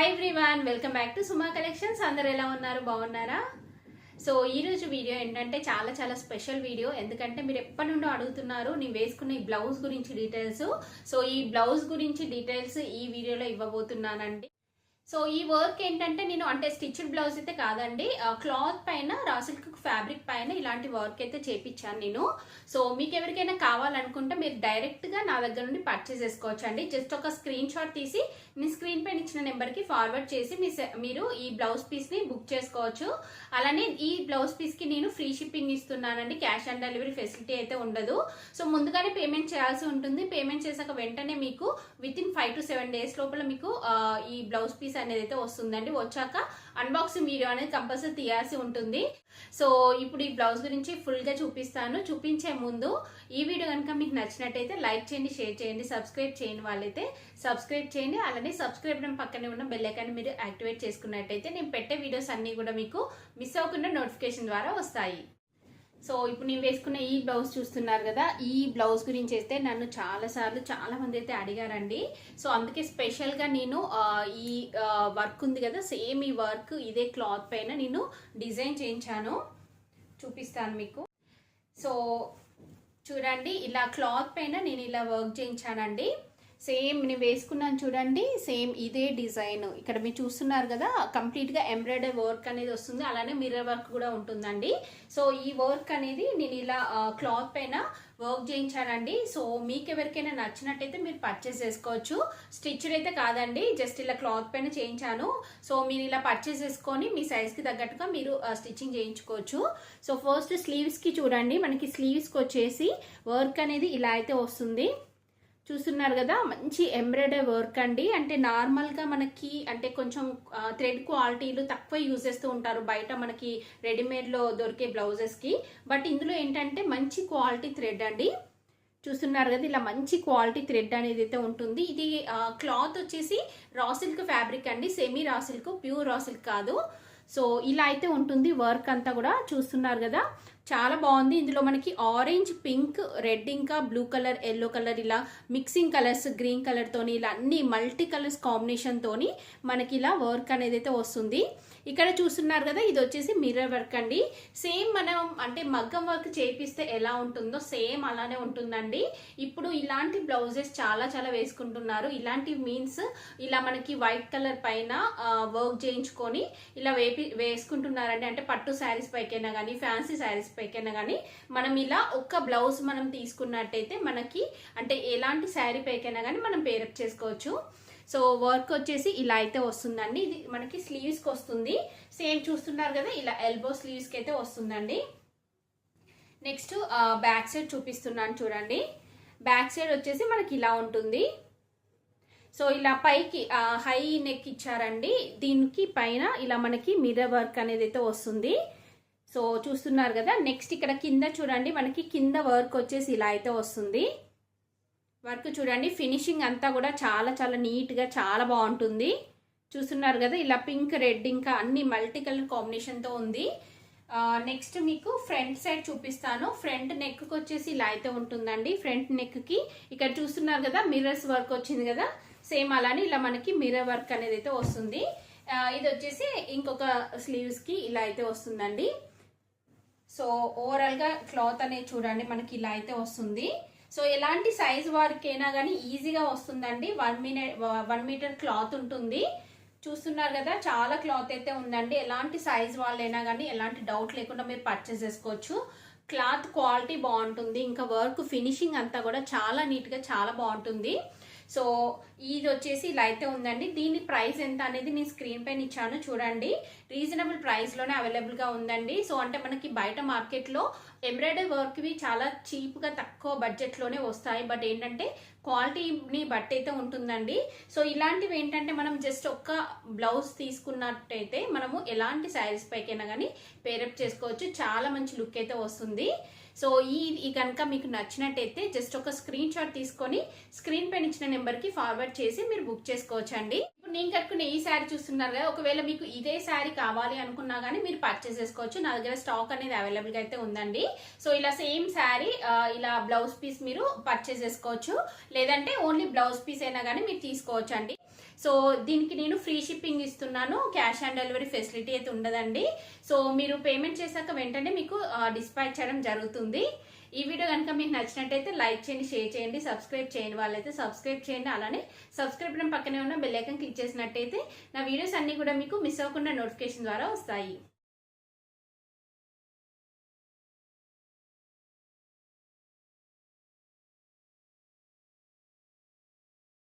Hi everyone, welcome back to Suma collections. అందరు ఎలా ఉన్నారు? బాగున్నారా? సో ఈరోజు వీడియో ఏంటంటే చాలా స్పెషల్ వీడియో. ఎందుకంటే మీరు ఎప్పటి నుండో అడుగుతున్నారు నేను వేసుకున్న ఈ బ్లౌజ్ గురించి డీటెయిల్స్. సో ఈ బ్లౌజ్ గురించి డీటెయిల్స్ ఈ వీడియోలో ఇవ్వబోతున్నానండి. సో ఈ వర్క్ ఏంటంటే నేను అంటే స్టిచ్డ్ బ్లౌజ్ అయితే కాదండి, క్లాత్ పైన రా సిల్క్ ఫ్యాబ్రిక్ పైన ఇలాంటి వర్క్ అయితే చేపించాను నేను. సో మీకు ఎవరికైనా కావాలనుకుంటే మీరు డైరెక్ట్గా నా దగ్గర నుండి పర్చేస్ చేసుకోవచ్చు అండి. జస్ట్ ఒక స్క్రీన్ షాట్ తీసి మీ స్క్రీన్ పైన ఇచ్చిన నెంబర్కి ఫార్వర్డ్ చేసి మీరు ఈ బ్లౌజ్ పీస్ని బుక్ చేసుకోవచ్చు. అలానే ఈ బ్లౌజ్ పీస్కి నేను ఫ్రీ షిప్పింగ్ ఇస్తున్నానండి. క్యాష్ ఆన్ డెలివరీ ఫెసిలిటీ అయితే ఉండదు. సో ముందుగానే పేమెంట్ చేయాల్సి ఉంటుంది. పేమెంట్ చేశాక వెంటనే మీకు వితిన్ 5 to 7 days లోపల మీకు ఈ బ్లౌజ్ పీస్ అనేది అయితే వస్తుందండి. వచ్చాక అన్బాక్సింగ్ వీడియో అనేది కంపల్సరీ తీయాల్సి ఉంటుంది. సో ఇప్పుడు ఈ బ్లౌజ్ గురించి ఫుల్ గా చూపిస్తాను. చూపించే ముందు ఈ వీడియో కనుక మీకు నచ్చినట్టయితే లైక్ చేయండి, షేర్ చేయండి, సబ్స్క్రైబ్ చేయని వాళ్ళైతే సబ్స్క్రైబ్ చేయండి. అలానే సబ్స్క్రైబ్ పక్కనే ఉన్న బెల్ ఐకాన్ మీరు యాక్టివేట్ చేసుకున్నట్టయితే నేను పెట్టే వీడియోస్ అన్ని కూడా మీకు మిస్ అవ్వకుండా నోటిఫికేషన్ ద్వారా వస్తాయి. సో ఇప్పుడు నేను వేసుకున్న ఈ బ్లౌజ్ చూస్తున్నారు కదా, ఈ బ్లౌజ్ గురించి అయితే నన్ను చాలా మంది అయితే అడిగారండి. సో అందుకే స్పెషల్గా నేను ఈ వర్క్ ఉంది కదా, సేమ్ ఈ వర్క్ ఇదే క్లాత్ పైన నేను డిజైన్ చేయించాను. చూపిస్తాను మీకు. సో చూడండి, ఇలా క్లాత్ పైన నేను ఇలా వర్క్ చేయించానండి. సేమ్ నేను వేసుకున్నాను చూడండి, సేమ్ ఇదే డిజైన్. ఇక్కడ మీరు చూస్తున్నారు కదా, కంప్లీట్గా ఎంబ్రాయిడరీ వర్క్ అనేది వస్తుంది. అలానే మిర్రర్ వర్క్ కూడా ఉంటుందండి. సో ఈ వర్క్ అనేది నేను ఇలా క్లాత్ పైన వర్క్ చేయించానండి. సో మీకు ఎవరికైనా నచ్చినట్టయితే మీరు పర్చేస్ చేసుకోవచ్చు. స్టిచ్డ్ అయితే కాదండి, జస్ట్ ఇలా క్లాత్ పైన చేయించాను. సో మీరు ఇలా పర్చేస్ చేసుకొని మీ సైజ్కి తగ్గట్టుగా మీరు స్టిచ్చింగ్ చేయించుకోవచ్చు. సో ఫస్ట్ స్లీవ్స్కి చూడండి, మనకి స్లీవ్స్కి వచ్చేసి వర్క్ అనేది ఇలా అయితే వస్తుంది. చూస్తున్నారు కదా, మంచి ఎంబ్రాయిడరీ వర్క్ అండి. అంటే నార్మల్గా మనకి అంటే కొంచెం థ్రెడ్ క్వాలిటీలు తక్కువ యూజ్ చేస్తూ ఉంటారు బయట మనకి రెడీమేడ్లో దొరికే బ్లౌజెస్కి. బట్ ఇందులో ఏంటంటే మంచి క్వాలిటీ థ్రెడ్ అండి. చూస్తున్నారు కదా, ఇలా మంచి క్వాలిటీ థ్రెడ్ అనేది అయితే ఉంటుంది. ఇది క్లాత్ వచ్చేసి రా సిల్క్ ఫ్యాబ్రిక్ అండి, semi raw silk, pure raw silk కాదు. సో ఇలా అయితే ఉంటుంది వర్క్ అంతా కూడా. చూస్తున్నారు కదా, చాలా బాగుంది. ఇందులో మనకి ఆరెంజ్, పింక్, రెడ్, ఇంకా బ్లూ కలర్, ఎల్లో కలర్, ఇలా మిక్సింగ్ కలర్స్, గ్రీన్ కలర్ తోని ఇలా అన్ని మల్టీ కలర్స్ కాంబినేషన్ తోని మనకి ఇలా వర్క్ అనేది అయితే వస్తుంది. ఇక్కడ చూస్తున్నారు కదా, ఇది వచ్చేసి మిర్రర్ వర్క్ అండి. సేమ్ మనం అంటే మగ్గం వర్క్ చేపిస్తే ఎలా ఉంటుందో సేమ్ అలానే ఉంటుందండి. ఇప్పుడు ఇలాంటి బ్లౌజెస్ చాలా వేసుకుంటున్నారు. ఇలాంటి మీన్స్ ఇలా మనకి వైట్ కలర్ పైన వర్క్ చేయించుకొని ఇలా వేసుకుంటున్నారండి. అంటే పట్టు శారీస్ పైకైనా కానీ, ఫ్యాన్సీ శారీస్ పైకైనా కానీ మనం ఇలా ఒక్క బ్లౌజ్ మనం తీసుకున్నట్టయితే మనకి అంటే ఎలాంటి శారీ పైకైనా కానీ మనం పేరప్ చేసుకోవచ్చు. సో వర్క్ వచ్చేసి ఇలా అయితే వస్తుందండి. ఇది మనకి స్లీవ్స్కి వస్తుంది. సేమ్ చూస్తున్నారు కదా, ఇలా ఎల్బో స్లీవ్స్కి అయితే వస్తుందండి. నెక్స్ట్ బ్యాక్ సైడ్ చూపిస్తున్నాను చూడండి. బ్యాక్ సైడ్ వచ్చేసి మనకి ఇలా ఉంటుంది. సో ఇలా పైకి హై నెక్ ఇచ్చారండి. దీనికి పైన ఇలా మనకి మిర్రర్ వర్క్ అనేది అయితే వస్తుంది. సో చూస్తున్నారు కదా, నెక్స్ట్ ఇక్కడ కింద చూడండి, మనకి కింద వర్క్ వచ్చేసి ఇలా అయితే వస్తుంది. వర్క్ చూడండి, ఫినిషింగ్ అంతా కూడా చాలా నీట్గా చాలా బాగుంటుంది. చూస్తున్నారు కదా, ఇలా పింక్, రెడ్, ఇంకా అన్ని మల్టీ కలర్ కాంబినేషన్తో ఉంది. నెక్స్ట్ మీకు ఫ్రంట్ సైడ్ చూపిస్తాను. ఫ్రంట్ నెక్కి వచ్చేసి ఇలా అయితే ఉంటుందండి. ఫ్రంట్ నెక్కి ఇక్కడ చూస్తున్నారు కదా, మిర్రర్స్ వర్క్ వచ్చింది కదా, సేమ్ అలానే ఇలా మనకి మిర్రర్ వర్క్ అనేది అయితే వస్తుంది. ఇది వచ్చేసి ఇంకొక స్లీవ్స్కి ఇలా అయితే వస్తుందండి. సో ఓవరాల్గా క్లాత్ అనేది చూడండి, మనకి ఇలా అయితే వస్తుంది. సో ఎలాంటి సైజ్ వారికైనా కానీ ఈజీగా వస్తుందండి. 1 మీటర్ క్లాత్ ఉంటుంది. చూస్తున్నారు కదా, చాలా క్లాత్ అయితే ఉందండి. ఎలాంటి సైజ్ వాళ్ళైనా కానీ ఎలాంటి డౌట్ లేకుండా మీరు పర్చేస్ చేసుకోవచ్చు. క్లాత్ క్వాలిటీ బాగుంటుంది, ఇంకా వర్క్ ఫినిషింగ్ అంతా కూడా చాలా నీట్గా చాలా బాగుంటుంది. సో ఇది వచ్చేసి ఇలా అయితే ఉందండి. దీని ప్రైస్ ఎంత అనేది నేను స్క్రీన్ పైన ఇచ్చాను చూడండి. రీజనబుల్ ప్రైస్లోనే అవైలబుల్గా ఉందండి. సో అంటే మనకి బయట మార్కెట్లో ఎంబ్రాయిడరీ వర్క్వి చాలా చీప్గా తక్కువ బడ్జెట్లోనే వస్తాయి. బట్ ఏంటంటే క్వాలిటీని బట్టి అయితే ఉంటుందండి. సో ఇలాంటివి ఏంటంటే మనం జస్ట్ ఒక్క బ్లౌజ్ తీసుకున్నట్టయితే మనము ఎలాంటి శారీస్ పైకైనా కానీ పేరప్ చేసుకోవచ్చు. చాలా మంచి లుక్ అయితే వస్తుంది. సో ఈ కనుక మీకు నచ్చినట్టయితే జస్ట్ ఒక స్క్రీన్ షాట్ తీసుకొని స్క్రీన్ పైన ఇచ్చిన నెంబర్కి ఫార్వర్డ్ చేసి మీరు బుక్ చేసుకోవచ్చు అండి. ఇప్పుడు నేను కట్టుకునే ఈ శారీ చూస్తున్నారు కదా, ఒకవేళ మీకు ఇదే శారీ కావాలి అనుకున్నా కానీ మీరు పర్చేస్ చేసుకోవచ్చు. నా దగ్గర స్టాక్ అనేది అవైలబుల్గా అయితే ఉందండి. సో ఇలా సేమ్ శారీ ఇలా బ్లౌజ్ పీస్ మీరు పర్చేస్ చేసుకోవచ్చు, లేదంటే ఓన్లీ బ్లౌజ్ పీస్ అయినా కానీ మీరు తీసుకోవచ్చు అండి. సో దీనికి నేను ఫ్రీ షిప్పింగ్ ఇస్తున్నాను, క్యాష్ ఆన్ డెలివరీ ఫెసిలిటీ అయితే ఉండదండి. సో మీరు పేమెంట్ చేశాక వెంటనే మీకు డిస్పాచ్ చేయడం జరుగుతుంది. ఈ వీడియో కనుక మీకు నచ్చినట్టయితే లైక్ చేయండి, షేర్ చేయండి, సబ్స్క్రైబ్ చేయని వాళ్ళైతే సబ్స్క్రైబ్ చేయండి. అలానే సబ్స్క్రైబ్ బటన్ పక్కనే ఉన్న బెల్ ఐకాన్ క్లిక్ చేసినట్టయితే నా వీడియోస్ అన్ని కూడా మీకు మిస్ అవ్వకుండా నోటిఫికేషన్ ద్వారా వస్తాయి.